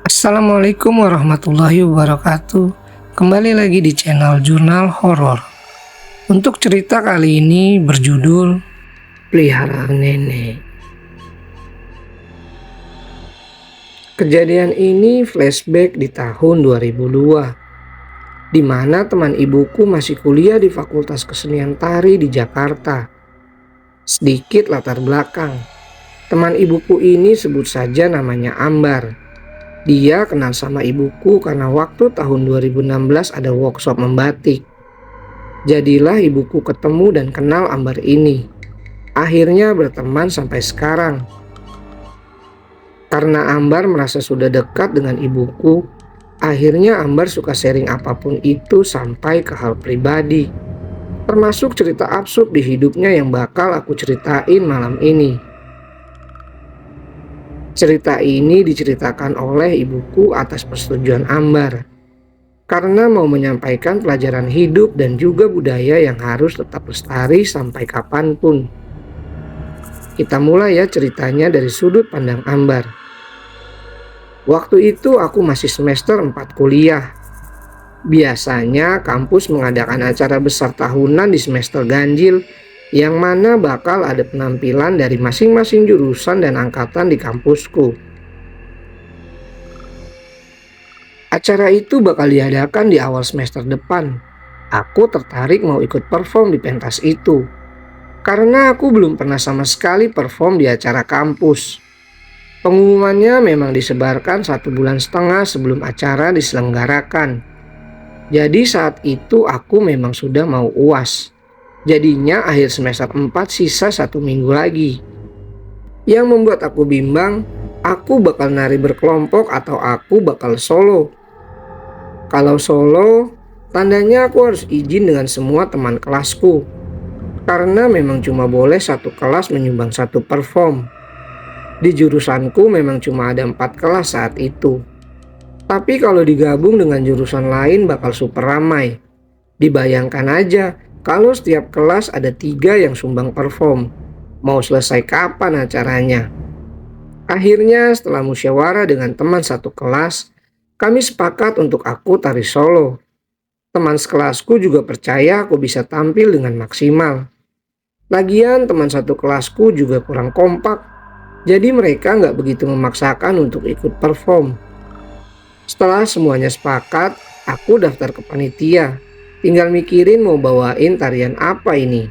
Assalamualaikum warahmatullahi wabarakatuh. Kembali lagi di channel Jurnal Horor. Untuk cerita kali ini berjudul Peliharaan Nenek. Kejadian ini flashback di tahun 2002, di mana teman ibuku masih kuliah di Fakultas Kesenian Tari di Jakarta. Sedikit latar belakang. Teman ibuku ini sebut saja namanya Ambar. Dia kenal sama ibuku karena waktu tahun 2016 ada workshop membatik. Jadilah ibuku ketemu dan kenal Ambar ini. Akhirnya berteman sampai sekarang. Karena Ambar merasa sudah dekat dengan ibuku, akhirnya Ambar suka sharing apapun itu sampai ke hal pribadi. Termasuk cerita absurd di hidupnya yang bakal aku ceritain malam ini. Cerita ini diceritakan oleh ibuku atas persetujuan Ambar, karena mau menyampaikan pelajaran hidup dan juga budaya yang harus tetap lestari sampai kapanpun. Kita mulai ya ceritanya dari sudut pandang Ambar. Waktu itu aku masih semester 4 kuliah. Biasanya kampus mengadakan acara besar tahunan di semester ganjil, yang mana bakal ada penampilan dari masing-masing jurusan dan angkatan di kampusku. Acara itu bakal diadakan di awal semester depan. Aku tertarik mau ikut perform di pentas itu, karena aku belum pernah sama sekali perform di acara kampus. Pengumumannya memang disebarkan 1,5 bulan sebelum acara diselenggarakan. Jadi saat itu aku memang sudah mau UAS. Jadinya akhir semester 4 sisa 1 minggu lagi. Yang membuat aku bimbang, aku bakal nari berkelompok atau aku bakal solo. Kalau solo, tandanya aku harus izin dengan semua teman kelasku. Karena memang cuma boleh satu kelas menyumbang satu perform. Di jurusanku memang cuma ada 4 kelas saat itu. Tapi kalau digabung dengan jurusan lain bakal super ramai. Dibayangkan aja, kalau setiap kelas ada 3 yang sumbang perform, mau selesai kapan acaranya? Akhirnya setelah musyawarah dengan teman satu kelas, kami sepakat untuk aku tari solo. Teman sekelasku juga percaya aku bisa tampil dengan maksimal. Lagian teman satu kelasku juga kurang kompak, jadi mereka nggak begitu memaksakan untuk ikut perform. Setelah semuanya sepakat, aku daftar ke panitia. Tinggal mikirin mau bawain tarian apa ini.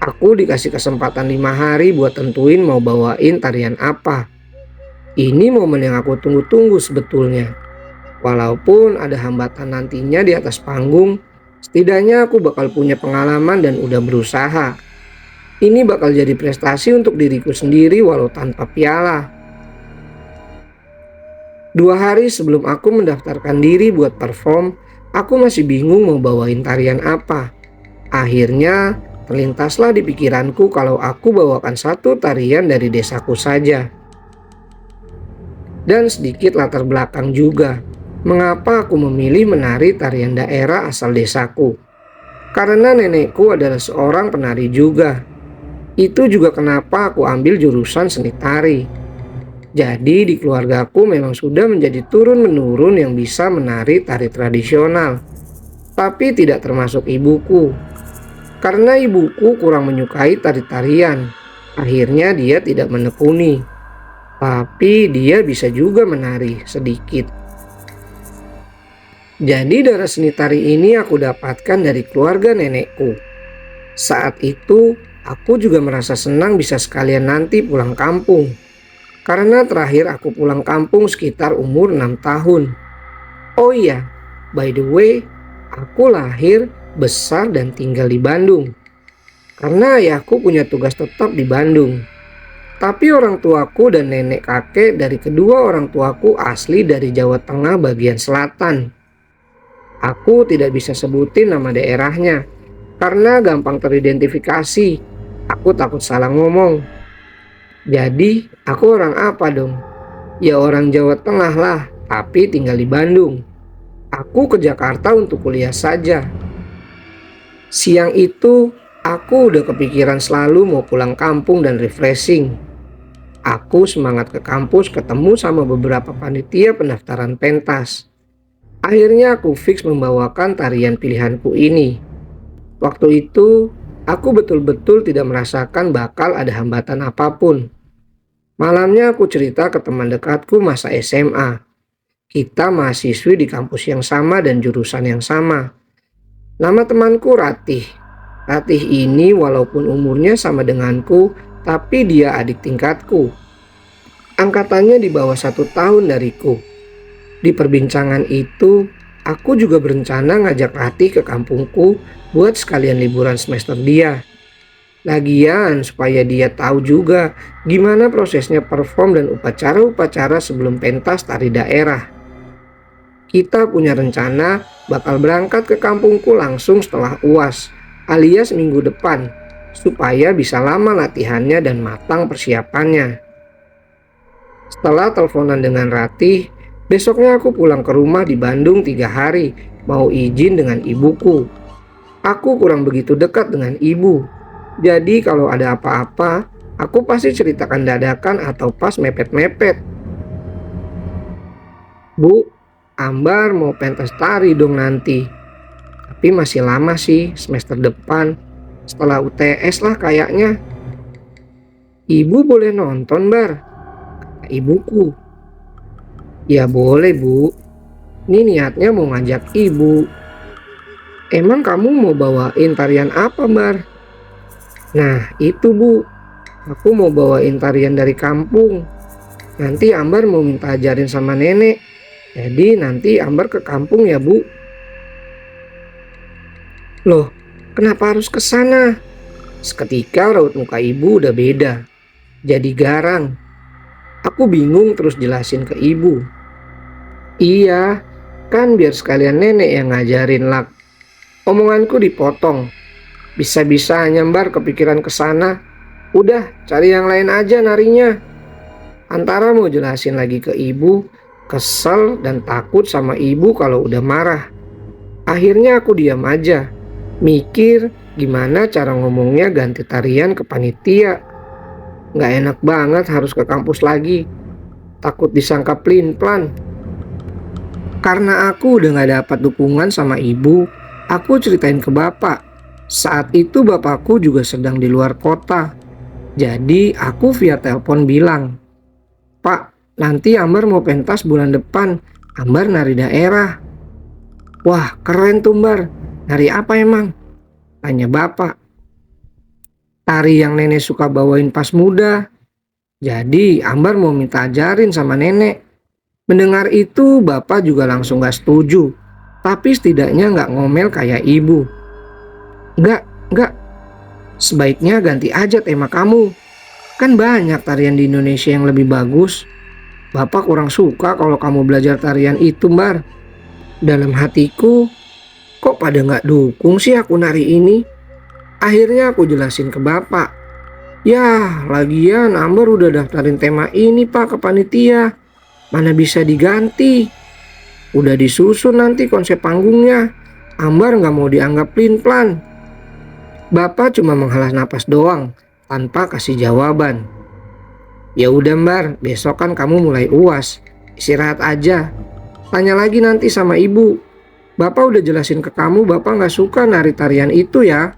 Aku dikasih kesempatan 5 hari buat tentuin mau bawain tarian apa. Ini momen yang aku tunggu-tunggu sebetulnya. Walaupun ada hambatan nantinya di atas panggung, setidaknya aku bakal punya pengalaman dan udah berusaha. Ini bakal jadi prestasi untuk diriku sendiri walau tanpa piala. 2 hari sebelum aku mendaftarkan diri buat perform, aku masih bingung mau bawain tarian apa. Akhirnya terlintaslah di pikiranku kalau aku bawakan satu tarian dari desaku saja. Dan sedikit latar belakang juga, mengapa aku memilih menari tarian daerah asal desaku. Karena nenekku adalah seorang penari juga. Itu juga kenapa aku ambil jurusan seni tari. Jadi di keluargaku memang sudah menjadi turun-menurun yang bisa menari tari tradisional. Tapi tidak termasuk ibuku. Karena ibuku kurang menyukai tari-tarian. Akhirnya dia tidak menekuni. Tapi dia bisa juga menari sedikit. Jadi darah seni tari ini aku dapatkan dari keluarga nenekku. Saat itu aku juga merasa senang bisa sekalian nanti pulang kampung. Karena terakhir aku pulang kampung sekitar umur 6 tahun. Oh iya, by the way, aku lahir, besar dan tinggal di Bandung. Karena ayahku punya tugas tetap di Bandung. Tapi orang tuaku dan nenek kakek dari kedua orang tuaku asli dari Jawa Tengah bagian selatan. Aku tidak bisa sebutin nama daerahnya, karena gampang teridentifikasi. Aku takut salah ngomong. Jadi, aku orang apa dong? Ya orang Jawa Tengah lah, tapi tinggal di Bandung. Aku ke Jakarta untuk kuliah saja. Siang itu, aku udah kepikiran selalu mau pulang kampung dan refreshing. Aku semangat ke kampus ketemu sama beberapa panitia pendaftaran pentas. Akhirnya aku fix membawakan tarian pilihanku ini. Waktu itu, aku betul-betul tidak merasakan bakal ada hambatan apapun. Malamnya aku cerita ke teman dekatku masa SMA. Kita mahasiswi di kampus yang sama dan jurusan yang sama. Nama temanku Ratih. Ratih ini walaupun umurnya sama denganku, tapi dia adik tingkatku. Angkatannya di bawah 1 tahun dariku. Di perbincangan itu, aku juga berencana ngajak Ratih ke kampungku buat sekalian liburan semester dia. Lagian supaya dia tahu juga gimana prosesnya perform dan upacara-upacara sebelum pentas tari daerah. Kita punya rencana bakal berangkat ke kampungku langsung setelah UAS, alias minggu depan, supaya bisa lama latihannya dan matang persiapannya. Setelah teleponan dengan Ratih, besoknya aku pulang ke rumah di Bandung 3 hari, mau izin dengan ibuku. Aku kurang begitu dekat dengan ibu, jadi kalau ada apa-apa, aku pasti ceritakan dadakan atau pas mepet-mepet. Bu, Ambar mau pentas tari dong nanti. Tapi masih lama sih, semester depan. Setelah UTS lah kayaknya. Ibu boleh nonton, Bar, kata ibuku. Ya boleh, Bu. Ini niatnya mau ngajak ibu. Emang kamu mau bawain tarian apa, Bar? Nah, itu, Bu. Aku mau bawain tarian dari kampung. Nanti Ambar mau minta ajarin sama nenek. Jadi nanti Ambar ke kampung ya, Bu. Loh, kenapa harus ke sana? Seketika raut muka ibu udah beda. Jadi garang. Aku bingung terus jelasin ke ibu. Iya, kan biar sekalian nenek yang ngajarin lak. Omonganku dipotong. Bisa-bisa Ambar kepikiran ke sana. Udah, cari yang lain aja narinya. Antara mau jelasin lagi ke ibu, kesel dan takut sama ibu kalau udah marah. Akhirnya aku diam aja, mikir gimana cara ngomongnya ganti tarian ke panitia. Gak enak banget harus ke kampus lagi, takut disangka plin-plan. Karena aku udah gak dapat dukungan sama ibu, aku ceritain ke bapak. Saat itu bapakku juga sedang di luar kota. Jadi aku via telepon bilang, Pak, nanti Ambar mau pentas bulan depan. Ambar nari daerah. Wah, keren tuh, Mbar. Nari apa emang? Tanya bapak. Tari yang nenek suka bawain pas muda. Jadi Ambar mau minta ajarin sama nenek. Mendengar itu bapak juga langsung gak setuju. Tapi setidaknya gak ngomel kayak ibu. Enggak. Sebaiknya ganti aja tema kamu. Kan banyak tarian di Indonesia yang lebih bagus. Bapak kurang suka kalau kamu belajar tarian itu, Mbar. Dalam hatiku, kok pada gak dukung sih aku nari ini? Akhirnya aku jelasin ke bapak. Ya, lagian Ambar udah daftarin tema ini, Pak, ke panitia. Mana bisa diganti? Udah disusun nanti konsep panggungnya. Ambar gak mau dianggap plin-plan. Bapak cuma menghela napas doang, tanpa kasih jawaban. Ya udah, Mbar, besok kan kamu mulai UAS. Istirahat aja. Tanya lagi nanti sama ibu. Bapak udah jelasin ke kamu bapak gak suka nari tarian itu ya.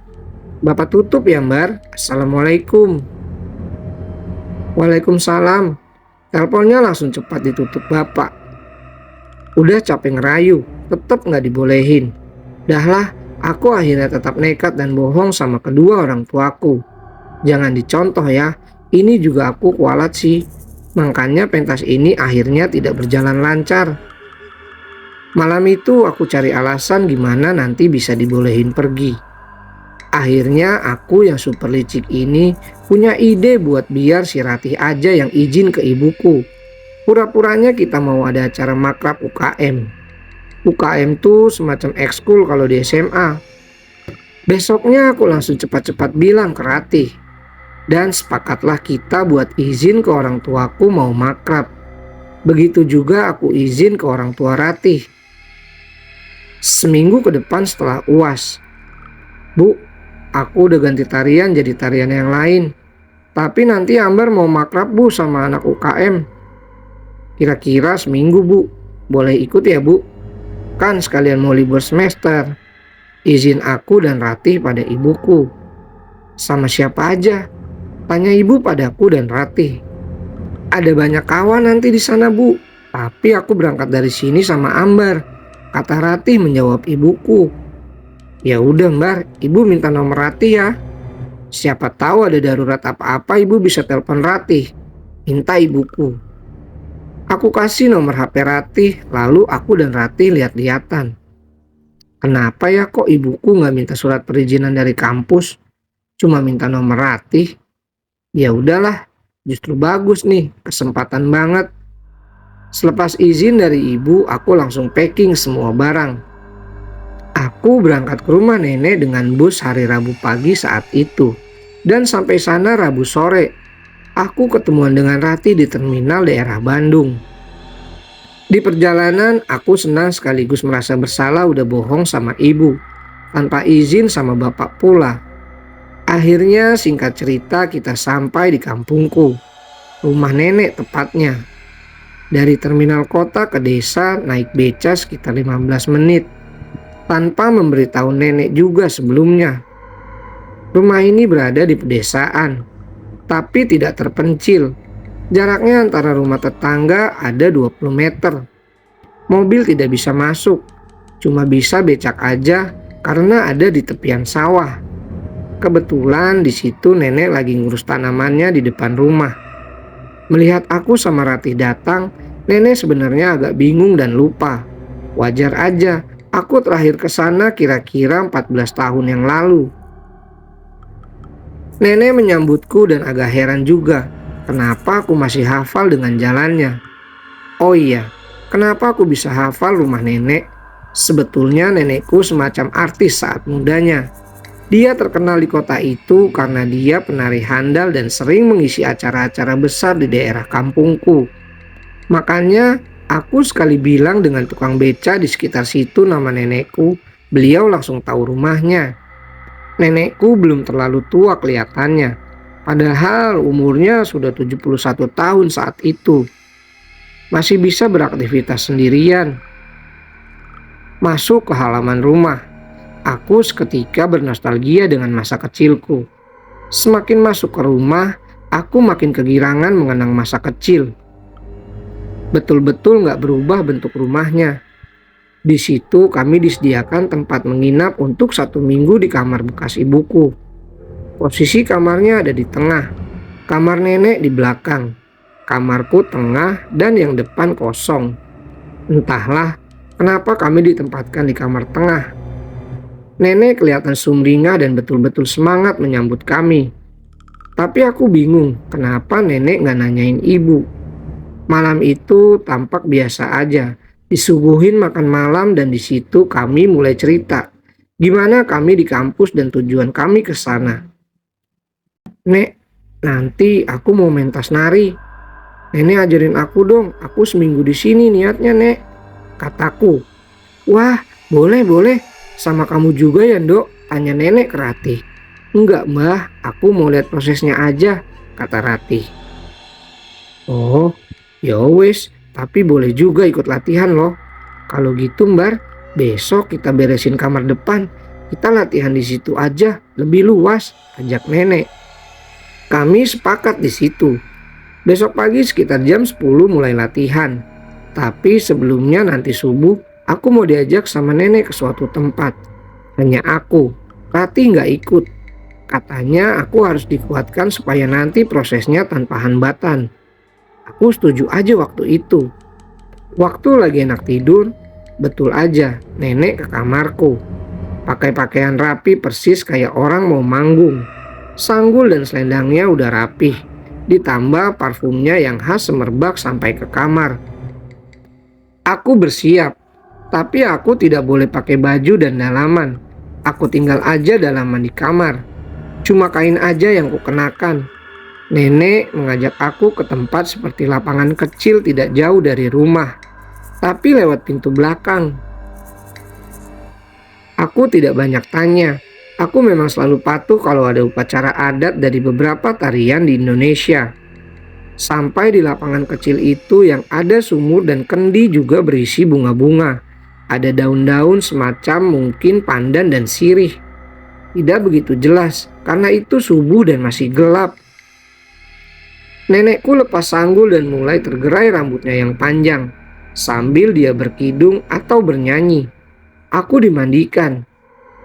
Bapak tutup ya, Mbar. Assalamualaikum. Waalaikumsalam. Teleponnya langsung cepat ditutup bapak. Udah capek ngerayu, tetap gak dibolehin. Dahlah, aku akhirnya tetap nekat dan bohong sama kedua orang tuaku. Jangan dicontoh ya, ini juga aku kualat sih. Makanya pentas ini akhirnya tidak berjalan lancar. Malam itu aku cari alasan gimana nanti bisa dibolehin pergi. Akhirnya aku yang super licik ini punya ide buat biar si Ratih aja yang izin ke ibuku. Pura-puranya kita mau ada acara makrab UKM. UKM tuh semacam ekskul kalau di SMA. Besoknya aku langsung cepat-cepat bilang ke Ratih. Dan sepakatlah kita buat izin ke orang tuaku mau makrab. Begitu juga aku izin ke orang tua Ratih. Seminggu ke depan setelah UAS. Bu, aku udah ganti tarian jadi tarian yang lain. Tapi nanti Ambar mau makrab bu sama anak UKM. Kira-kira seminggu bu. Boleh ikut ya bu? Kan sekalian mau libur semester. Izin aku dan Ratih pada ibuku. Sama siapa aja? Tanya ibu padaku dan Ratih. Ada banyak kawan nanti di sana bu. Tapi aku berangkat dari sini sama Ambar. Kata Ratih menjawab ibuku. Ya udah Mbar, ibu minta nomor Ratih ya. Siapa tahu ada darurat apa-apa ibu bisa telepon Ratih. Minta ibuku. Aku kasih nomor HP Ratih, lalu aku dan Ratih lihat-lihatan. Kenapa ya kok ibuku nggak minta surat perizinan dari kampus? Cuma minta nomor Ratih. Ya udahlah, justru bagus nih, kesempatan banget. Selepas izin dari ibu, aku langsung packing semua barang. Aku berangkat ke rumah nenek dengan bus hari Rabu pagi saat itu. Dan sampai sana Rabu sore. Aku ketemuan dengan Ratih di terminal daerah Bandung. Di perjalanan, aku senang sekaligus merasa bersalah udah bohong sama ibu. Tanpa izin sama bapak pula. Akhirnya singkat cerita kita sampai di kampungku. Rumah nenek tepatnya. Dari terminal kota ke desa naik beca sekitar 15 menit. Tanpa memberitahu nenek juga sebelumnya. Rumah ini berada di pedesaan. Tapi tidak terpencil. Jaraknya antara rumah tetangga ada 20 meter. Mobil tidak bisa masuk. Cuma bisa becak aja karena ada di tepian sawah. Kebetulan di situ nenek lagi ngurus tanamannya di depan rumah. Melihat aku sama Ratih datang, nenek sebenarnya agak bingung dan lupa. Wajar aja, aku terakhir ke sana kira-kira 14 tahun yang lalu. Nenek menyambutku dan agak heran juga, kenapa aku masih hafal dengan jalannya. Oh iya, kenapa aku bisa hafal rumah nenek? Sebetulnya nenekku semacam artis saat mudanya. Dia terkenal di kota itu karena dia penari handal dan sering mengisi acara-acara besar di daerah kampungku. Makanya aku sekali bilang dengan tukang beca di sekitar situ nama nenekku, beliau langsung tahu rumahnya. Nenekku belum terlalu tua kelihatannya, padahal umurnya sudah 71 tahun saat itu. Masih bisa beraktivitas sendirian. Masuk ke halaman rumah, aku seketika bernostalgia dengan masa kecilku. Semakin masuk ke rumah, aku makin kegirangan mengenang masa kecil. Betul-betul gak berubah bentuk rumahnya. Di situ kami disediakan tempat menginap untuk 1 minggu di kamar bekas ibuku. Posisi kamarnya ada di tengah, kamar nenek di belakang, kamarku tengah dan yang depan kosong. Entahlah kenapa kami ditempatkan di kamar tengah. Nenek kelihatan sumringah dan betul-betul semangat menyambut kami. Tapi aku bingung kenapa nenek gak nanyain ibu. Malam itu tampak biasa aja. Disuguhin makan malam dan di situ kami mulai cerita gimana kami di kampus dan tujuan kami ke sana. Nek, nanti aku mau mentas nari. Nenek ajarin aku dong, aku seminggu di sini niatnya nek. Kataku. Wah, boleh. Sama kamu juga ya Ndok, tanya nenek ke Ratih. Enggak mbah, aku mau lihat prosesnya aja, kata Ratih. Oh, ya wes. Tapi boleh juga ikut latihan loh. Kalau gitu Mbar, besok kita beresin kamar depan. Kita latihan di situ aja, lebih luas, ajak nenek. Kami sepakat di situ. Besok pagi sekitar jam 10 mulai latihan. Tapi sebelumnya nanti subuh, aku mau diajak sama nenek ke suatu tempat. Hanya aku, Ratih nggak ikut. Katanya aku harus dikuatkan supaya nanti prosesnya tanpa hambatan. Aku setuju aja waktu itu. Waktu lagi enak tidur, betul aja nenek ke kamarku. Pakai pakaian rapi persis kayak orang mau manggung. Sanggul dan selendangnya udah rapih. Ditambah parfumnya yang khas semerbak sampai ke kamar. Aku bersiap, tapi aku tidak boleh pakai baju dan dalaman. Aku tinggal aja dalaman di kamar. Cuma kain aja yang kukenakan. Nenek mengajak aku ke tempat seperti lapangan kecil tidak jauh dari rumah, tapi lewat pintu belakang. Aku tidak banyak tanya, Aku memang selalu patuh kalau ada upacara adat dari beberapa tarian di Indonesia. Sampai di lapangan kecil itu yang ada sumur dan kendi juga berisi bunga-bunga. Ada daun-daun semacam mungkin pandan dan sirih. Tidak begitu jelas karena itu subuh dan masih gelap. Nenekku lepas sanggul dan mulai tergerai rambutnya yang panjang. Sambil dia berkidung atau bernyanyi. Aku dimandikan.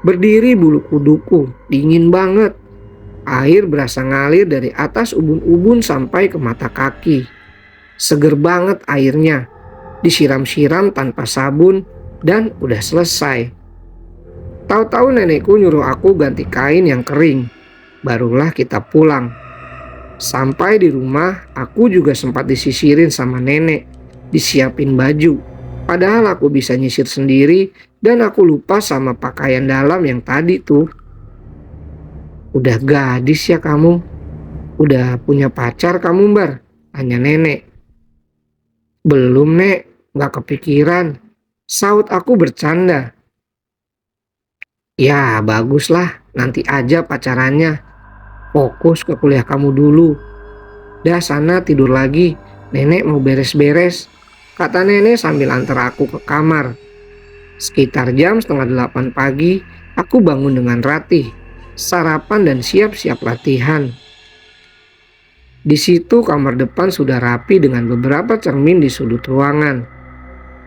Berdiri bulu kuduku, dingin banget. Air berasa ngalir dari atas ubun-ubun sampai ke mata kaki. Seger banget airnya. Disiram-siram tanpa sabun dan udah selesai. Tahu-tahu nenekku nyuruh aku ganti kain yang kering. Barulah kita pulang. Sampai di rumah, aku juga sempat disisirin sama nenek, disiapin baju. Padahal aku bisa nyisir sendiri dan aku lupa sama pakaian dalam yang tadi tuh. Udah gadis ya kamu? Udah punya pacar kamu, Bar? Tanya nenek. Belum, Nek. Gak kepikiran. Saut aku bercanda. Ya, baguslah. Nanti aja pacarannya. Fokus ke kuliah kamu dulu. Dah sana tidur lagi. Nenek mau beres-beres. Kata nenek sambil antar aku ke kamar. Sekitar jam 7:30 pagi, aku bangun dengan Ratih. Sarapan dan siap-siap latihan. Di situ kamar depan sudah rapi dengan beberapa cermin di sudut ruangan.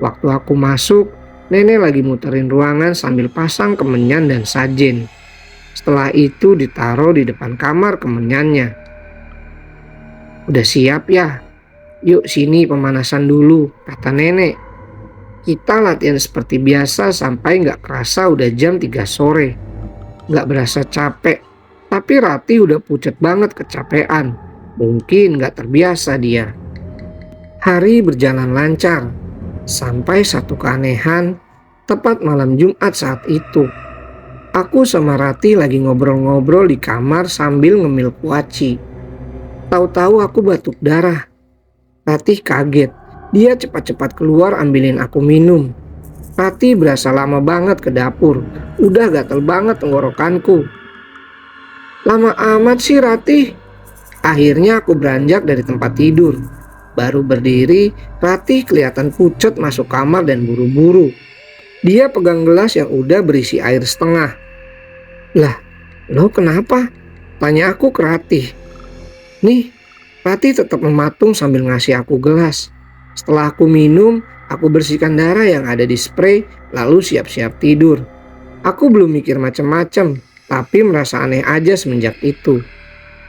Waktu aku masuk, nenek lagi muterin ruangan sambil pasang kemenyan dan sajen. Setelah itu ditaruh di depan kamar kemenyannya. Udah siap ya? Yuk sini pemanasan dulu, kata nenek. Kita latihan seperti biasa sampai gak kerasa udah jam 3 sore. Gak berasa capek, tapi Rati udah pucat banget kecapean. Mungkin gak terbiasa dia. Hari berjalan lancar, sampai satu keanehan tepat malam Jumat saat itu. Aku sama Rati lagi ngobrol-ngobrol di kamar sambil ngemil kuaci. Tahu-tahu aku batuk darah. Rati kaget, dia cepat-cepat keluar ambilin aku minum. Rati berasa lama banget ke dapur, udah gatel banget tenggorokanku. Lama amat sih Rati. Akhirnya aku beranjak dari tempat tidur. Baru berdiri, Ratih kelihatan pucat masuk kamar dan buru-buru. Dia pegang gelas yang udah berisi air setengah. Lah, lo kenapa? Tanya aku ke Ratih. Nih, Ratih tetap mematung sambil ngasih aku gelas. Setelah aku minum, aku bersihkan darah yang ada di spray, lalu siap-siap tidur. Aku belum mikir macam-macam, tapi merasa aneh aja semenjak itu.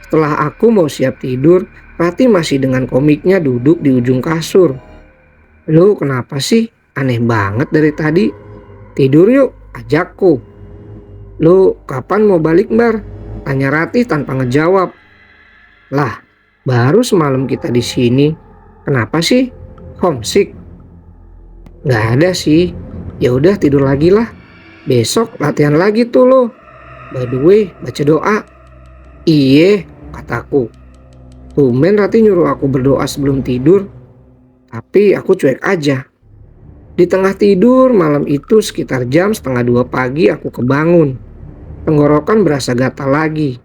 Setelah aku mau siap tidur, Rati masih dengan komiknya duduk di ujung kasur. Lo kenapa sih? Aneh banget dari tadi. Tidur yuk, ajakku. Lo kapan mau balik, Bar? Tanya Rati tanpa ngejawab. Lah, baru semalam kita di sini. Kenapa sih? Homesick? Gak ada sih. Ya udah tidur lagi lah. Besok latihan lagi tuh lo. By the way, baca doa. Iye, kataku. Tumben Rati nyuruh aku berdoa sebelum tidur. Tapi aku cuek aja. Di tengah tidur malam itu sekitar jam 1:30 pagi aku kebangun. Tenggorokan berasa gatal lagi.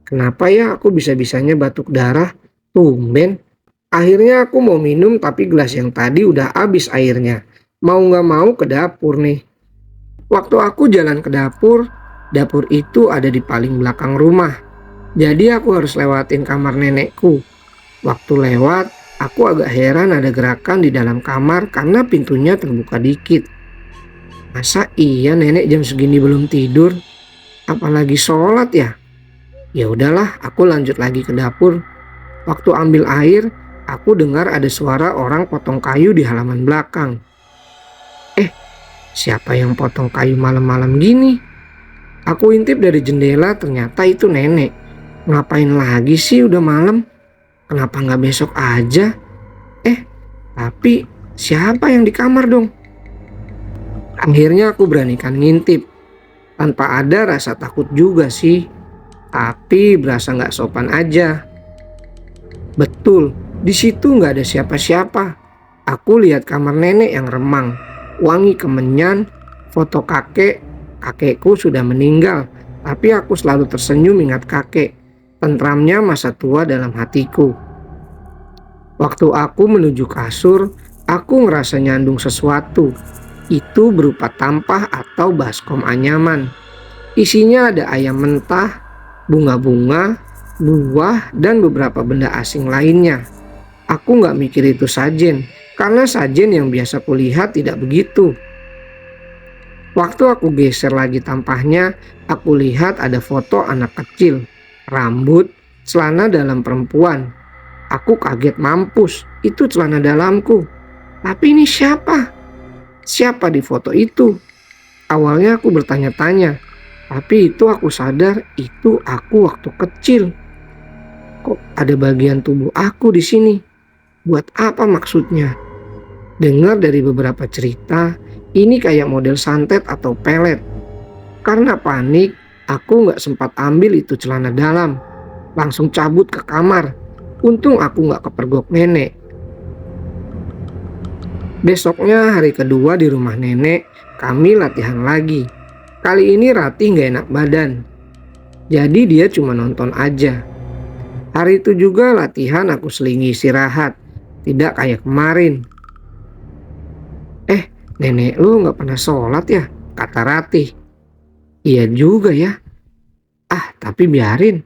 Kenapa ya aku bisa-bisanya batuk darah? Tumben. Akhirnya aku mau minum tapi gelas yang tadi udah habis airnya. Mau gak mau ke dapur nih. Waktu aku jalan ke dapur, dapur itu ada di paling belakang rumah. Jadi aku harus lewatin kamar nenekku. Waktu lewat, aku agak heran ada gerakan di dalam kamar karena pintunya terbuka dikit. Masa iya nenek jam segini belum tidur? Apalagi sholat ya? Ya udahlah, aku lanjut lagi ke dapur. Waktu ambil air, aku dengar ada suara orang potong kayu di halaman belakang. Siapa yang potong kayu malam-malam gini? Aku intip dari jendela, ternyata itu nenek. Ngapain lagi sih udah malam? Kenapa nggak besok aja? Tapi siapa yang di kamar dong? Akhirnya aku beranikan ngintip. Tanpa ada rasa takut juga sih. Tapi berasa nggak sopan aja. Betul, di situ nggak ada siapa-siapa. Aku lihat kamar nenek yang remang. Wangi kemenyan, foto kakekku sudah meninggal, Tapi aku selalu tersenyum ingat kakek, tentramnya masa tua dalam hatiku. Waktu aku menuju kasur, aku ngerasa nyandung sesuatu. Itu berupa tampah atau baskom anyaman. Isinya ada ayam mentah, bunga-bunga, buah, dan beberapa benda asing lainnya. Aku nggak mikir itu sajen, karena sajen yang biasa kulihat tidak begitu. Waktu aku geser lagi tampahnya, aku lihat ada foto anak kecil, rambut, celana dalam perempuan. Aku kaget mampus, itu celana dalamku. Tapi ini siapa? Siapa di foto itu? Awalnya aku bertanya-tanya, tapi itu aku sadar itu aku waktu kecil. Kok ada bagian tubuh aku di sini? Buat apa maksudnya? Dengar dari beberapa cerita, ini kayak model santet atau pelet. Karena panik, aku nggak sempat ambil itu celana dalam. Langsung cabut ke kamar. Untung aku nggak kepergok nenek. Besoknya hari kedua di rumah nenek, kami latihan lagi. Kali ini Ratih nggak enak badan. Jadi dia cuma nonton aja. Hari itu juga latihan aku selingi istirahat. Tidak kayak kemarin. Nenek lu nggak pernah sholat ya? Kata Ratih. Iya juga ya. Tapi biarin.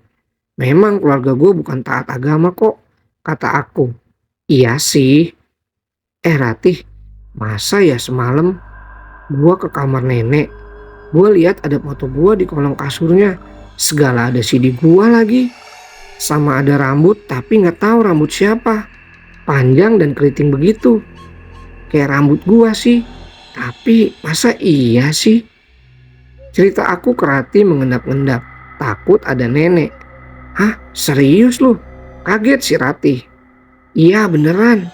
Memang keluarga gue bukan taat agama kok. Kata aku. Iya sih. Ratih. Masa ya semalam gue ke kamar nenek. Gue lihat ada foto gue di kolong kasurnya. Segala ada CD gue lagi. Sama ada rambut tapi nggak tahu rambut siapa. Panjang dan keriting begitu. Kayak rambut gue sih. Tapi masa iya sih? Cerita aku ke Ratih mengendap-endap. Takut ada nenek. Hah? Serius lu? Kaget si Ratih. Iya beneran.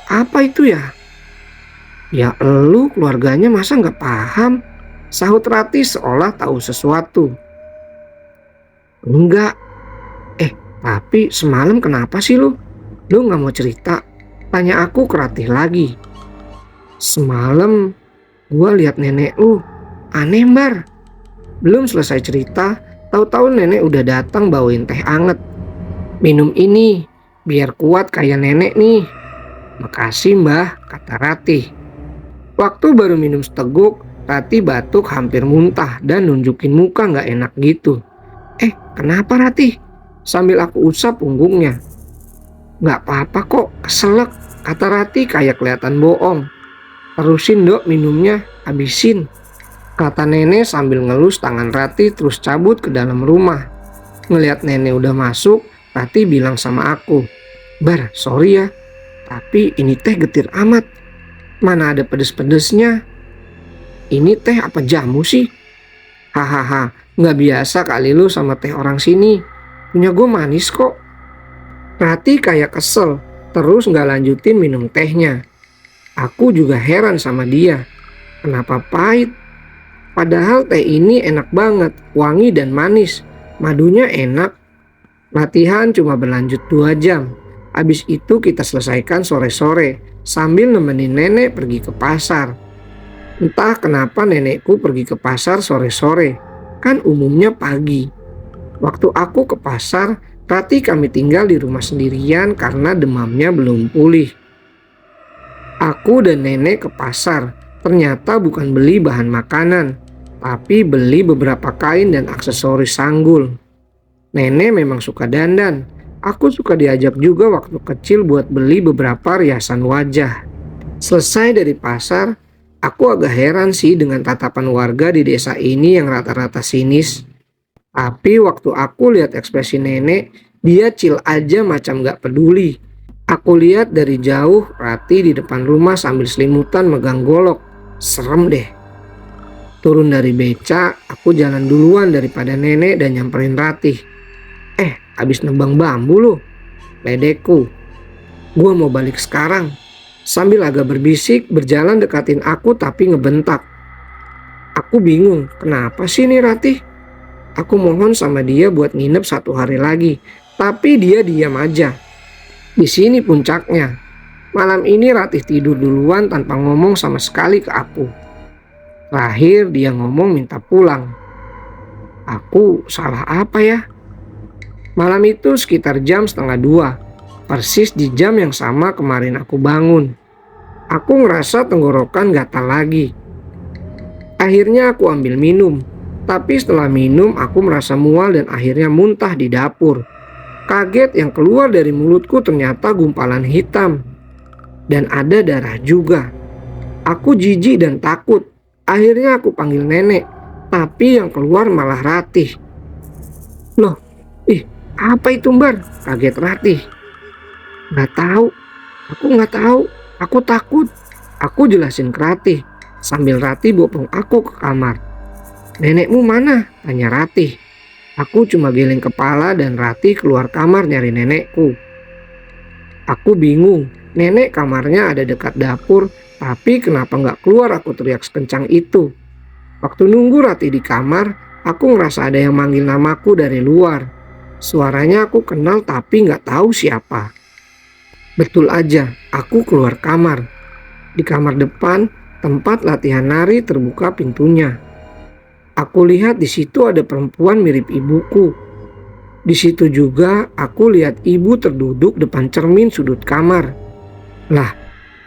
Apa itu ya? Ya elu keluarganya masa nggak paham? Sahut Ratih seolah tahu sesuatu. Enggak. Tapi semalam kenapa sih lu? Lu nggak mau cerita? Tanya aku ke Ratih lagi. Semalam gue lihat nenek lu. Aneh Bar. Belum selesai cerita, tahu-tahu nenek udah datang bawain teh anget. Minum ini, biar kuat kayak nenek nih. Makasih mbah, kata Ratih. Waktu baru minum seteguk, Ratih batuk hampir muntah dan nunjukin muka gak enak gitu. Kenapa Ratih? Sambil aku usap punggungnya. Gak apa-apa kok, keselak, kata Ratih kayak kelihatan bohong. Terusin dok minumnya, habisin. Kata nenek sambil ngelus tangan Ratih terus cabut ke dalam rumah. Ngelihat nenek udah masuk, Ratih bilang sama aku. Bar, sorry ya, tapi ini teh getir amat. Mana ada pedes-pedesnya. Ini teh apa jamu sih? Hahaha, gak biasa kali lu sama teh orang sini. Punya gue manis kok. Ratih kayak kesel, terus gak lanjutin minum tehnya. Aku juga heran sama dia. Kenapa pahit? Padahal teh ini enak banget, wangi dan manis. Madunya enak. Latihan cuma berlanjut 2 jam. Habis itu kita selesaikan sore-sore sambil nemenin nenek pergi ke pasar. Entah kenapa nenekku pergi ke pasar sore-sore. Kan umumnya pagi. Waktu aku ke pasar, Ratih kami tinggal di rumah sendirian karena demamnya belum pulih. Aku dan nenek ke pasar. Ternyata bukan beli bahan makanan, tapi beli beberapa kain dan aksesoris sanggul. Nenek memang suka dandan. Aku suka diajak juga waktu kecil buat beli beberapa riasan wajah. Selesai dari pasar, aku agak heran sih dengan tatapan warga di desa ini yang rata-rata sinis. Tapi waktu aku lihat ekspresi nenek, dia chill aja macam gak peduli. Aku lihat dari jauh Ratih di depan rumah sambil selimutan megang golok. Serem deh. Turun dari beca, aku jalan duluan daripada nenek dan nyamperin Ratih. Habis nebang bambu lu, ledekku. Gua mau balik sekarang. Sambil agak berbisik, berjalan dekatin aku tapi ngebentak. Aku bingung, kenapa sih nih Ratih? Aku mohon sama dia buat nginep 1 hari lagi, tapi dia diam aja. Di sini puncaknya. Malam ini Ratih tidur duluan tanpa ngomong sama sekali ke aku. Terakhir dia ngomong minta pulang. Aku salah apa ya? Malam itu sekitar jam setengah dua, persis di jam yang sama kemarin aku bangun. Aku ngerasa tenggorokan gatal lagi. Akhirnya aku ambil minum, tapi setelah minum aku merasa mual dan akhirnya muntah di dapur. Kaget, yang keluar dari mulutku ternyata gumpalan hitam. Dan ada darah juga. Aku jijik dan takut. Akhirnya aku panggil nenek, tapi yang keluar malah Ratih. Loh, apa itu Mbar? Kaget Ratih. Nggak tahu, aku nggak tahu, aku takut. Aku jelasin ke Ratih, sambil Ratih bopong aku ke kamar. Nenekmu mana? Tanya Ratih. Aku cuma geleng kepala dan Ratih keluar kamar nyari nenekku. Aku bingung, nenek kamarnya ada dekat dapur, tapi kenapa nggak keluar aku teriak sekencang itu. Waktu nunggu Ratih di kamar, aku ngerasa ada yang manggil namaku dari luar. Suaranya aku kenal tapi nggak tahu siapa. Betul aja, aku keluar kamar. Di kamar depan, tempat latihan nari terbuka pintunya. Aku lihat di situ ada perempuan mirip ibuku. Di situ juga aku lihat ibu terduduk depan cermin sudut kamar. Lah,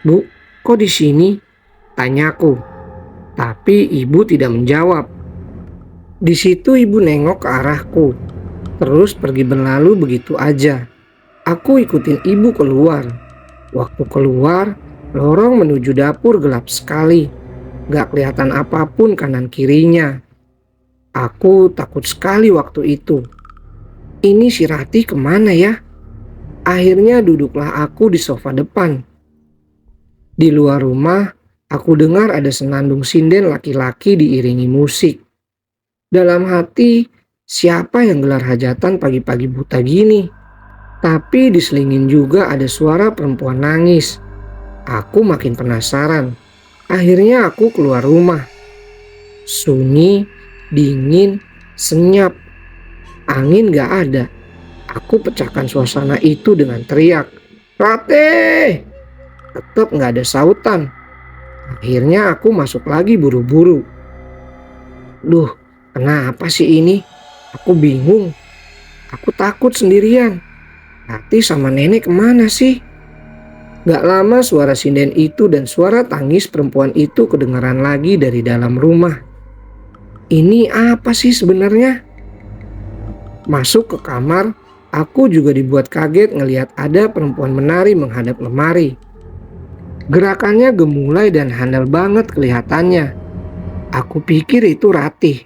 Bu, kok di sini? Tanyaku. Tapi ibu tidak menjawab. Di situ ibu nengok ke arahku, terus pergi berlalu begitu aja. Aku ikutin ibu keluar. Waktu keluar, lorong menuju dapur gelap sekali. Gak kelihatan apapun kanan kirinya. Aku takut sekali waktu itu. Ini si Ratih kemana ya? Akhirnya duduklah aku di sofa depan. Di luar rumah, aku dengar ada senandung sinden laki-laki diiringi musik. Dalam hati, siapa yang gelar hajatan pagi-pagi buta gini? Tapi diselingin juga ada suara perempuan nangis. Aku makin penasaran. Akhirnya aku keluar rumah. Sunyi, dingin, senyap. Angin gak ada. Aku pecahkan suasana itu dengan teriak, "Ratih!" Tetap gak ada sautan. Akhirnya aku masuk lagi buru-buru. Duh, kenapa sih ini? Aku bingung. Aku takut sendirian. Ratih sama nenek kemana sih? Gak lama suara sinden itu dan suara tangis perempuan itu kedengaran lagi dari dalam rumah. Ini apa sih sebenarnya? Masuk ke kamar, aku juga dibuat kaget ngelihat ada perempuan menari menghadap lemari. Gerakannya gemulai dan handal banget kelihatannya. Aku pikir itu Ratih.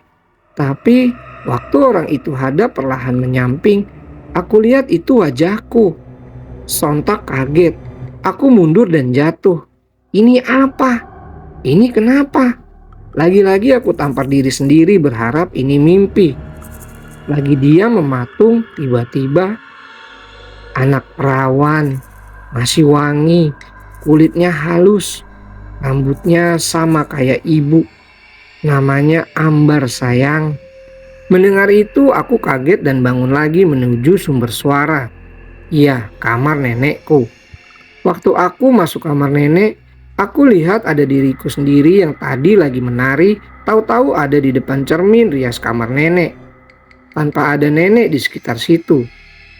Tapi waktu orang itu hadap perlahan menyamping, aku lihat itu wajahku. Sontak kaget, aku mundur dan jatuh. Ini apa? Ini kenapa? Lagi-lagi aku tampar diri sendiri berharap ini mimpi. Lagi dia mematung, tiba-tiba anak perawan, masih wangi, kulitnya halus, rambutnya sama kayak ibu. Namanya Ambar sayang. Mendengar itu aku kaget dan bangun lagi menuju sumber suara. Iya, kamar nenekku. Waktu aku masuk kamar nenek, aku lihat ada diriku sendiri yang tadi lagi menari, tahu-tahu ada di depan cermin rias kamar nenek. Tanpa ada nenek di sekitar situ.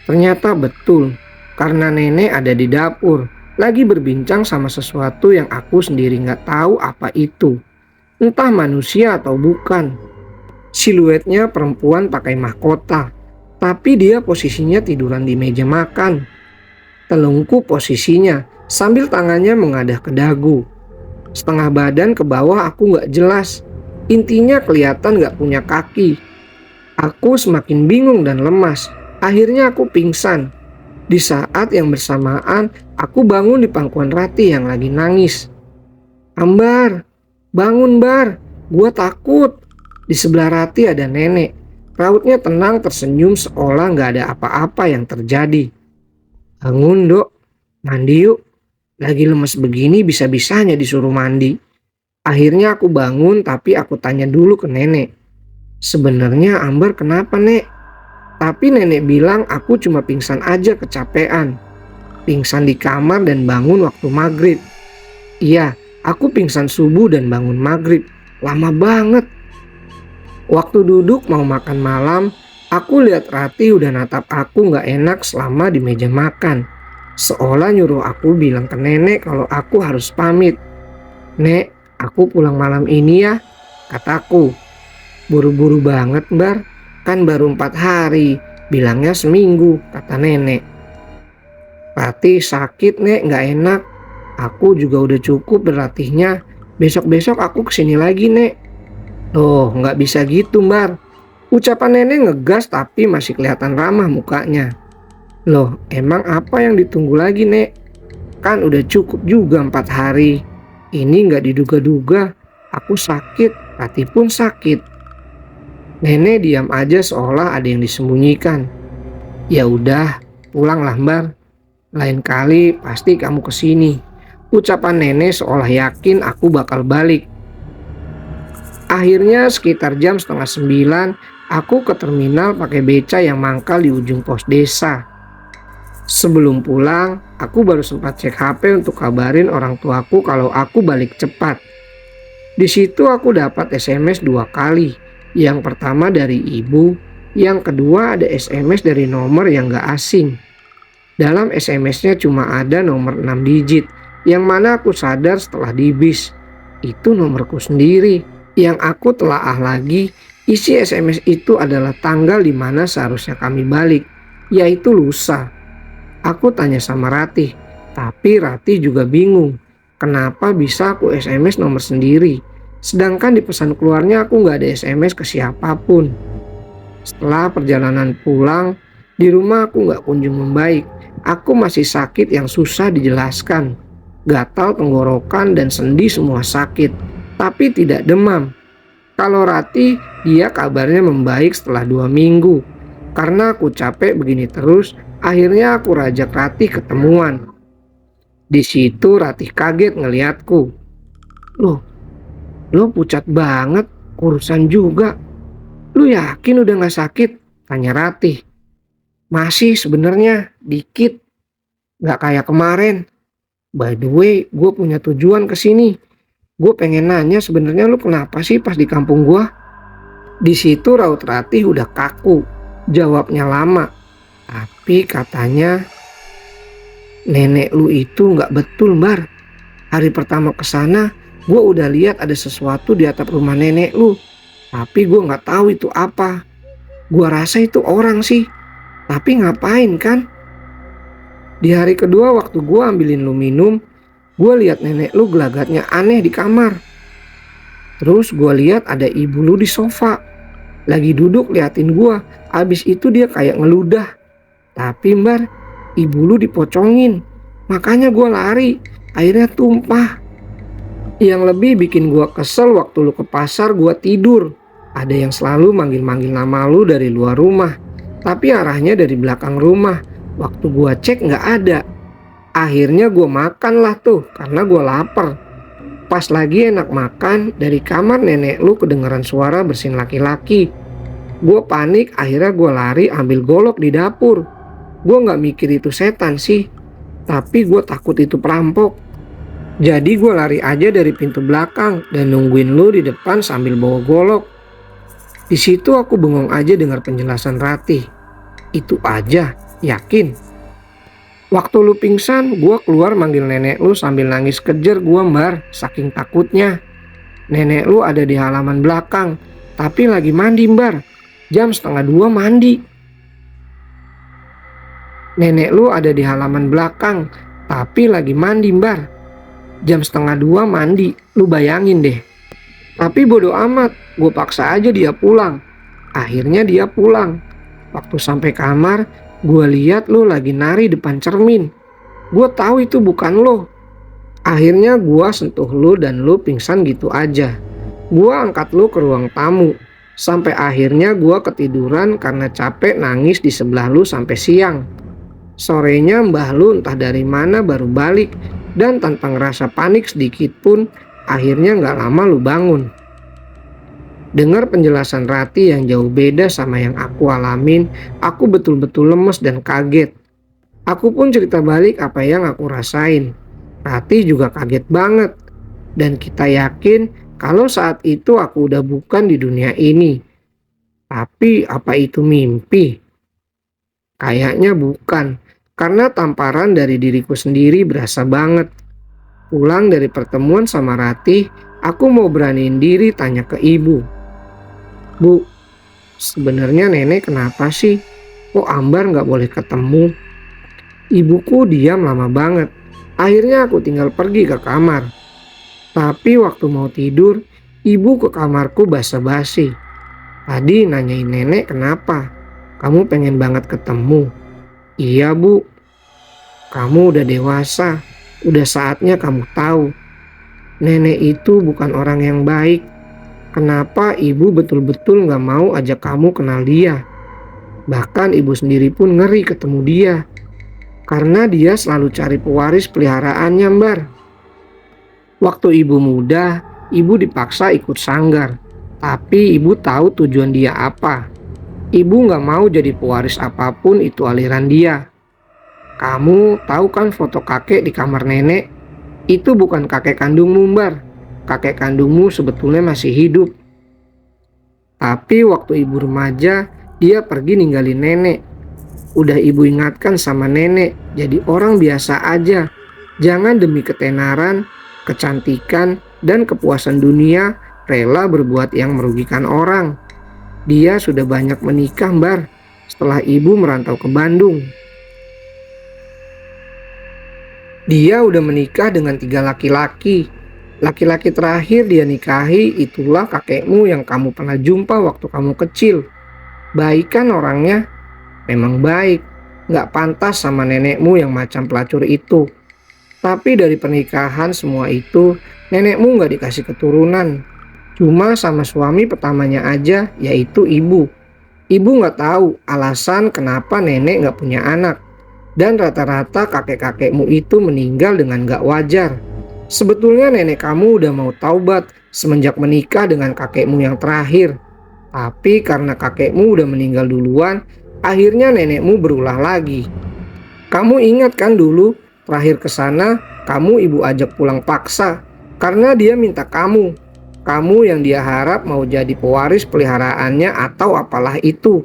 Ternyata betul, karena nenek ada di dapur, lagi berbincang sama sesuatu yang aku sendiri gak tahu apa itu. Entah manusia atau bukan. Siluetnya perempuan pakai mahkota, tapi dia posisinya tiduran di meja makan. Telungkup posisinya, sambil tangannya mengadah ke dagu. Setengah badan ke bawah aku gak jelas. Intinya kelihatan gak punya kaki. Aku semakin bingung dan lemas. Akhirnya aku pingsan. Di saat yang bersamaan, aku bangun di pangkuan Ratih yang lagi nangis. Ambar, bangun Bar, gua takut. Di sebelah Ratih ada nenek. Rautnya tenang tersenyum seolah gak ada apa-apa yang terjadi. Bangun Dok, mandi yuk. Lagi lemes begini bisa-bisanya disuruh mandi. Akhirnya aku bangun tapi aku tanya dulu ke nenek. Sebenarnya Ambar kenapa Nek? Tapi nenek bilang aku cuma pingsan aja kecapean. Pingsan di kamar dan bangun waktu maghrib. Iya, aku pingsan subuh dan bangun maghrib. Lama banget. Waktu duduk mau makan malam, aku lihat Rati udah natap aku nggak enak selama di meja makan. Seolah nyuruh aku bilang ke nenek kalau aku harus pamit. "Nek, aku pulang malam ini ya," kataku. "Buru-buru banget, Bar. Kan baru 4 hari, bilangnya seminggu," kata nenek. "Rati sakit, Nek, nggak enak. Aku juga udah cukup berlatihnya. Besok-besok aku kesini lagi, Nek." "Loh, nggak bisa gitu, Bar." Ucapan nenek ngegas tapi masih kelihatan ramah mukanya. "Loh, emang apa yang ditunggu lagi, Nek? Kan udah cukup juga 4 hari. Ini nggak diduga-duga. Aku sakit, Rati pun sakit." Nenek diam aja seolah ada yang disembunyikan. "Ya udah, pulanglah, Bar. Lain kali pasti kamu kesini." Ucapan nenek seolah yakin aku bakal balik. Akhirnya sekitar jam setengah 9, aku ke terminal pakai beca yang mangkal di ujung pos desa. Sebelum pulang, aku baru sempat cek HP untuk kabarin orang tuaku kalau aku balik cepat. Di situ aku dapat SMS 2 kali. Yang pertama dari ibu, yang kedua ada SMS dari nomor yang gak asing. Dalam SMS-nya cuma ada nomor 6 digit, yang mana aku sadar setelah di bis. Itu nomorku sendiri. Yang aku telaah lagi, isi SMS itu adalah tanggal di mana seharusnya kami balik, yaitu lusa. Aku tanya sama Ratih, tapi Ratih juga bingung. Kenapa bisa aku SMS nomor sendiri? Sedangkan di pesan keluarnya aku nggak ada SMS ke siapapun. Setelah perjalanan pulang, di rumah aku nggak kunjung membaik. Aku masih sakit yang susah dijelaskan. Gatal tenggorokan dan sendi semua sakit, tapi tidak demam. Kalau Rati, dia kabarnya membaik setelah 2 minggu. Karena aku capek begini terus, akhirnya aku rajak Rati ketemuan. Di situ Rati kaget ngeliatku. "Loh, lo pucat banget, kurusan juga. Lu yakin udah gak sakit?" tanya Rati. "Masih sebenarnya, dikit. Gak kayak kemarin. By the way, gue punya tujuan ke sini. Gue pengen nanya sebenarnya lu kenapa sih pas di kampung gue?" Di situ raut Ratih udah kaku. Jawabnya lama. "Tapi katanya nenek lu itu nggak betul, Bar. Hari pertama kesana, gue udah lihat ada sesuatu di atap rumah nenek lu. Tapi gue nggak tahu itu apa. Gue rasa itu orang sih. Tapi ngapain kan? Di hari kedua waktu gue ambilin lu minum, gue lihat nenek lu gelagatnya aneh di kamar. Terus gue lihat ada ibu lu di sofa. Lagi duduk liatin gue. Abis itu dia kayak ngeludah. Tapi Bar, ibu lu dipocongin. Makanya gue lari. Akhirnya tumpah." Yang lebih bikin gue kesel waktu lu ke pasar gue tidur. Ada yang selalu manggil-manggil nama lu dari luar rumah. Tapi arahnya dari belakang rumah. Waktu gue cek gak ada. Akhirnya gue makan lah tuh karena gue lapar. Pas lagi enak makan, dari kamar nenek lu kedengeran suara bersin laki-laki. Gue panik, akhirnya gue lari ambil golok di dapur. Gue gak mikir itu setan sih, tapi gue takut itu perampok. Jadi gue lari aja dari pintu belakang dan nungguin lu di depan sambil bawa golok. Di situ aku bengong aja dengar penjelasan Ratih. Itu aja, yakin? Waktu lu pingsan, gue keluar manggil nenek lu sambil nangis kejer gue, Bar, saking takutnya. Nenek lu ada di halaman belakang, tapi lagi mandi, Bar. Jam setengah 2 mandi. Nenek lu ada di halaman belakang, tapi lagi mandi, Bar. Jam setengah 2 mandi, lu bayangin deh. Tapi bodo amat, gue paksa aja dia pulang. Akhirnya dia pulang. Waktu sampai kamar, gue lihat lu lagi nari depan cermin. Gue tahu itu bukan lo. Akhirnya gue sentuh lu dan lu pingsan gitu aja. Gue angkat lu ke ruang tamu. Sampai akhirnya gue ketiduran karena capek nangis di sebelah lu sampai siang. Sorenya mbah lu entah dari mana baru balik. Dan tanpa ngerasa panik sedikit pun, akhirnya gak lama lu bangun. Dengar penjelasan Rati yang jauh beda sama yang aku alamin, aku betul-betul lemes dan kaget. Aku pun cerita balik apa yang aku rasain. Rati juga kaget banget. Dan kita yakin kalau saat itu aku udah bukan di dunia ini. Tapi apa itu mimpi? Kayaknya bukan, karena tamparan dari diriku sendiri berasa banget. Pulang dari pertemuan sama Ratih, aku mau beraniin diri tanya ke ibu. Bu, sebenarnya nenek kenapa sih? Kok Ambar nggak boleh ketemu? Ibuku diam lama banget. Akhirnya aku tinggal pergi ke kamar. Tapi waktu mau tidur, ibu ke kamarku basa-basi. Tadi nanyain nenek kenapa? Kamu pengen banget ketemu. Iya bu, kamu udah dewasa. Udah saatnya kamu tahu. Nenek itu bukan orang yang baik. Kenapa ibu betul-betul gak mau ajak kamu kenal dia? Bahkan ibu sendiri pun ngeri ketemu dia. Karena dia selalu cari pewaris peliharaannya, Mbar. Waktu ibu muda, ibu dipaksa ikut sanggar. Tapi ibu tahu tujuan dia apa. Ibu gak mau jadi pewaris apapun itu aliran dia. Kamu tahu kan foto kakek di kamar nenek? Itu bukan kakek kandungmu, Mbar. Kakek kandungmu sebetulnya masih hidup. Tapi waktu ibu remaja, dia pergi ninggalin nenek. Udah ibu ingatkan sama nenek, jadi orang biasa aja. Jangan demi ketenaran, kecantikan, dan kepuasan dunia rela berbuat yang merugikan orang. Dia sudah banyak menikah, Mbar, setelah ibu merantau ke Bandung. Dia udah menikah dengan 3 laki-laki. Laki-laki terakhir dia nikahi itulah kakekmu yang kamu pernah jumpa waktu kamu kecil. Baik kan orangnya? Memang baik. Gak pantas sama nenekmu yang macam pelacur itu. Tapi dari pernikahan semua itu, nenekmu gak dikasih keturunan. Cuma sama suami pertamanya aja, yaitu ibu. Ibu gak tahu alasan kenapa nenek gak punya anak. Dan rata-rata kakek-kakekmu itu meninggal dengan gak wajar. Sebetulnya nenek kamu udah mau taubat semenjak menikah dengan kakekmu yang terakhir. Tapi karena kakekmu udah meninggal duluan, akhirnya nenekmu berulah lagi. Kamu ingat kan dulu terakhir ke sana kamu ibu ajak pulang paksa karena dia minta kamu. Kamu yang dia harap mau jadi pewaris peliharaannya atau apalah itu.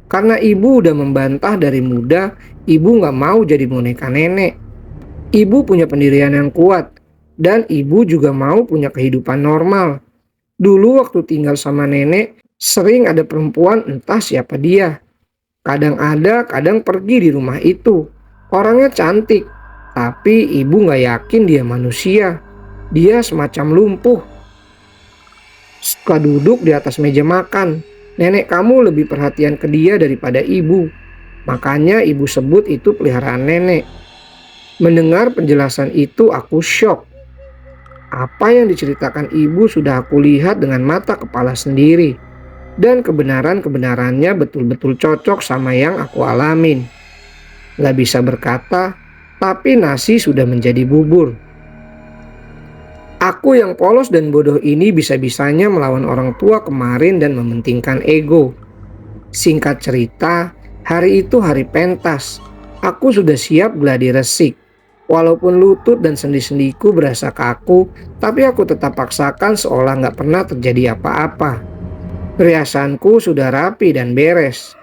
Karena ibu udah membantah dari muda, ibu gak mau jadi boneka nenek. Ibu punya pendirian yang kuat. Dan ibu juga mau punya kehidupan normal. Dulu waktu tinggal sama nenek, sering ada perempuan entah siapa dia. Kadang ada, kadang pergi di rumah itu. Orangnya cantik, tapi ibu gak yakin dia manusia. Dia semacam lumpuh. Suka duduk di atas meja makan. Nenek kamu lebih perhatian ke dia daripada ibu. Makanya ibu sebut itu peliharaan nenek. Mendengar penjelasan itu aku syok. Apa yang diceritakan ibu sudah aku lihat dengan mata kepala sendiri. Dan kebenaran-kebenarannya betul-betul cocok sama yang aku alamin. Gak bisa berkata, tapi nasi sudah menjadi bubur. Aku yang polos dan bodoh ini bisa-bisanya melawan orang tua kemarin dan mementingkan ego. Singkat cerita, hari itu hari pentas. Aku sudah siap gladi resik. Walaupun lutut dan sendi-sendiku berasa kaku, tapi aku tetap paksakan seolah gak pernah terjadi apa-apa. Perhiasanku sudah rapi dan beres.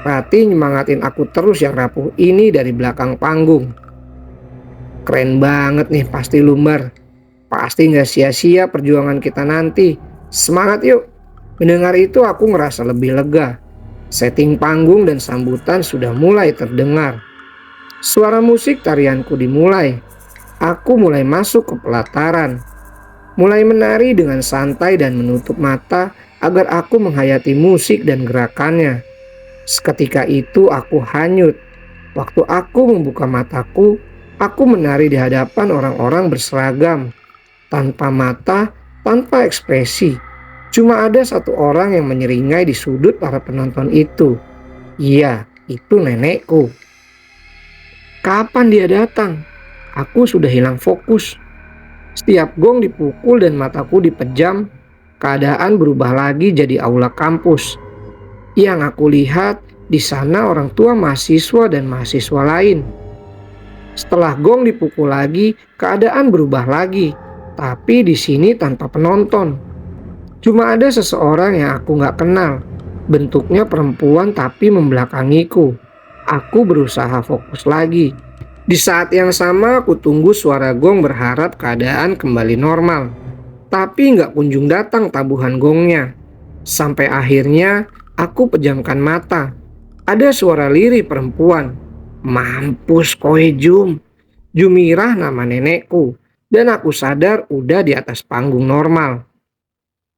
Rati nyemangatin aku terus yang rapuh ini dari belakang panggung. Keren banget nih pasti Lumbar. Pasti gak sia-sia perjuangan kita nanti. Semangat yuk. Mendengar itu aku ngerasa lebih lega. Setting panggung dan sambutan sudah mulai terdengar. Suara musik tarianku dimulai. Aku mulai masuk ke pelataran. Mulai menari dengan santai dan menutup mata agar aku menghayati musik dan gerakannya. Seketika itu aku hanyut. Waktu aku membuka mataku, aku menari di hadapan orang-orang berseragam. Tanpa mata, tanpa ekspresi. Cuma ada satu orang yang menyeringai di sudut para penonton itu. Iya, itu nenekku. Kapan dia datang? Aku sudah hilang fokus. Setiap gong dipukul dan mataku dipejam, keadaan berubah lagi jadi aula kampus. Yang aku lihat di sana orang tua mahasiswa dan mahasiswa lain. Setelah gong dipukul lagi, keadaan berubah lagi, tapi di sini tanpa penonton. Cuma ada seseorang yang aku gak kenal. Bentuknya perempuan tapi membelakangiku. Aku berusaha fokus lagi. Di saat yang sama aku tunggu suara gong berharap keadaan kembali normal. Tapi nggak kunjung datang tabuhan gongnya. Sampai akhirnya aku pejamkan mata. Ada suara lirih perempuan. Mampus kowe Jum. Jumirah nama nenekku. Dan aku sadar udah di atas panggung normal.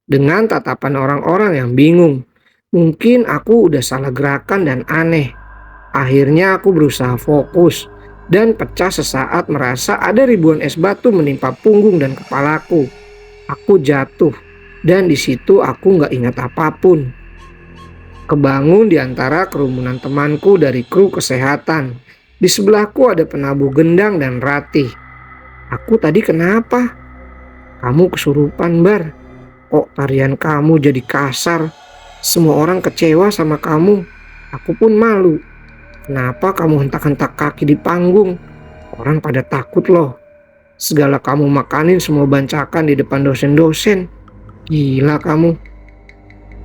Dengan tatapan orang-orang yang bingung. Mungkin aku udah salah gerakan dan aneh. Akhirnya aku berusaha fokus dan pecah sesaat merasa ada ribuan es batu menimpa punggung dan kepalaku. Aku jatuh dan di situ aku nggak ingat apapun. Kebangun di antara kerumunan temanku dari kru kesehatan. Di sebelahku ada penabuh gendang dan Ratih. Aku tadi kenapa? Kamu kesurupan, Bar. Kok tarian kamu jadi kasar? Semua orang kecewa sama kamu. Aku pun malu. Kenapa kamu hentak-hentak kaki di panggung? Orang pada takut loh. Segala kamu makanin semua bancakan di depan dosen-dosen. Gila kamu.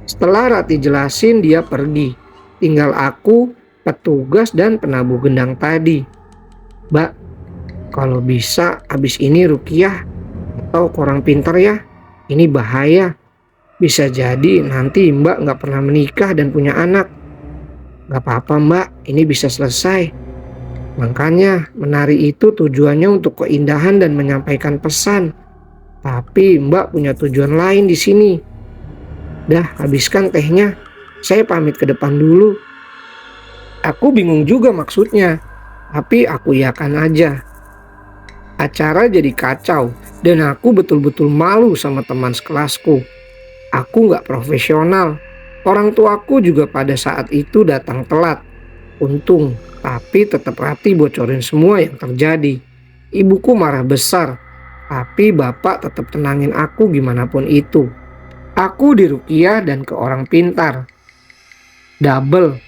Setelah Rati jelasin dia pergi. Tinggal aku, petugas dan penabuh gendang tadi. Mbak, kalau bisa abis ini rukiah atau kurang pinter ya. Ini bahaya. Bisa jadi nanti Mbak gak pernah menikah dan punya anak. Gak apa-apa Mbak, ini bisa selesai. Makanya menari itu tujuannya untuk keindahan dan menyampaikan pesan. Tapi Mbak punya tujuan lain di sini. Dah, habiskan tehnya. Saya pamit ke depan dulu. Aku bingung juga maksudnya, tapi aku iakan aja. Acara jadi kacau dan aku betul-betul malu sama teman sekelasku. Aku gak profesional. Orang tuaku juga pada saat itu datang telat. Untung, tapi tetap Rati bocorin semua yang terjadi. Ibuku marah besar, tapi bapak tetap tenangin aku gimana pun itu. Aku dirukiah dan ke orang pintar. Double.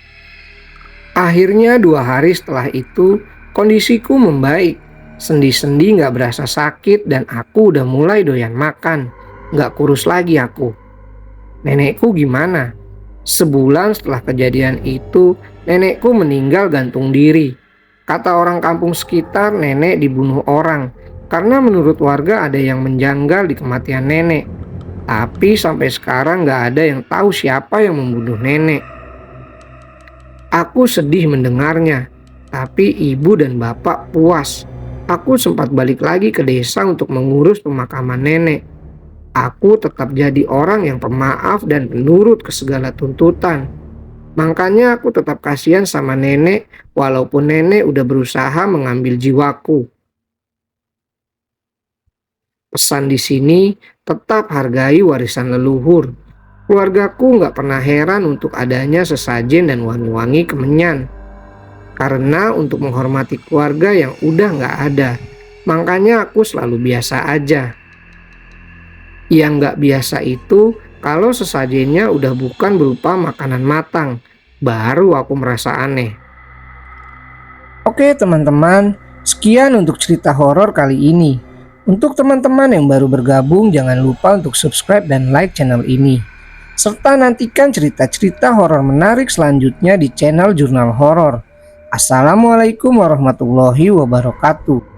Akhirnya 2 hari setelah itu, kondisiku membaik. Sendi-sendi gak berasa sakit dan aku udah mulai doyan makan. Gak kurus lagi aku. Nenekku gimana? Sebulan setelah kejadian itu, nenekku meninggal gantung diri. Kata orang kampung sekitar, nenek dibunuh orang. Karena menurut warga ada yang menjanggal di kematian nenek. Tapi sampai sekarang gak ada yang tahu siapa yang membunuh nenek. Aku sedih mendengarnya, tapi ibu dan bapak puas. Aku sempat balik lagi ke desa untuk mengurus pemakaman nenek. Aku tetap jadi orang yang pemaaf dan penurut ke segala tuntutan. Makanya aku tetap kasihan sama nenek walaupun nenek udah berusaha mengambil jiwaku. Pesan di sini, tetap hargai warisan leluhur. Keluargaku nggak pernah heran untuk adanya sesajen dan wangi-wangi kemenyan. Karena untuk menghormati keluarga yang udah nggak ada. Makanya aku selalu biasa aja. Yang nggak biasa itu kalau sesajennya udah bukan berupa makanan matang, baru aku merasa aneh. Oke teman-teman, sekian untuk cerita horor kali ini. Untuk teman-teman yang baru bergabung, jangan lupa untuk subscribe dan like channel ini. Serta nantikan cerita-cerita horor menarik selanjutnya di channel Jurnal Horor. Assalamualaikum warahmatullahi wabarakatuh.